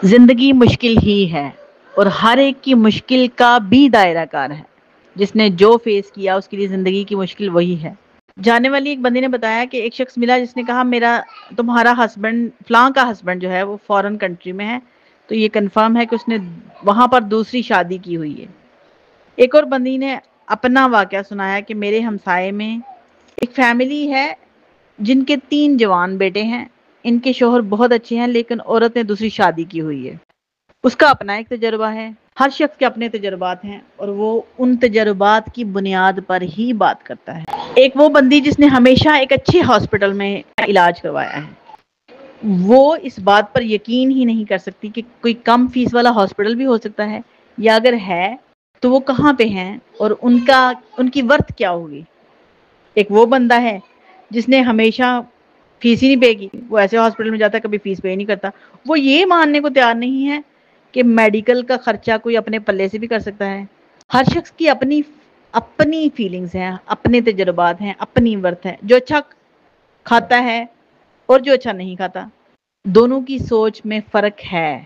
زندگی مشکل ہی ہے اور ہر ایک کی مشکل کا بھی دائرہ کار ہے. جس نے جو فیس کیا اس کے لیے زندگی کی مشکل وہی ہے. جانے والی ایک بندی نے بتایا کہ ایک شخص ملا جس نے کہا میرا تمہارا ہسبینڈ فلاں کا ہسبینڈ جو ہے وہ فورن کنٹری میں ہے تو یہ کنفرم ہے کہ اس نے وہاں پر دوسری شادی کی ہوئی ہے. ایک اور بندی نے اپنا واقعہ سنایا کہ میرے ہمسائے میں ایک فیملی ہے جن کے 3 جوان بیٹے ہیں. ان کے شوہر بہت اچھے ہیں لیکن عورت نے دوسری شادی کی ہوئی ہے. اس کا اپنا ایک تجربہ ہے. ہر شخص کے اپنے تجربات ہیں اور وہ ان تجربات کی بنیاد پر ہی بات کرتا ہے. ایک وہ بندی جس نے ہمیشہ ایک اچھے ہاسپٹل میں علاج کروایا ہے. وہ اس بات پر یقین ہی نہیں کر سکتی کہ کوئی کم فیس والا ہاسپٹل بھی ہو سکتا ہے یا اگر ہے تو وہ کہاں پہ ہیں اور ان کی ورتھ کیا ہوگی. ایک وہ بندہ ہے جس نے ہمیشہ فیس ہی نہیں پے کی. وہ ایسے ہاسپٹل میں جاتا ہے کبھی فیس پے نہیں کرتا. وہ یہ ماننے کو تیار نہیں ہے کہ میڈیکل کا خرچہ کوئی اپنے پلے سے بھی کر سکتا ہے. ہر شخص کی اپنی فیلنگز ہیں, اپنے تجربات ہیں, اپنی ورتھ ہے. جو اچھا کھاتا ہے اور جو اچھا نہیں کھاتا, دونوں کی سوچ میں فرق ہے.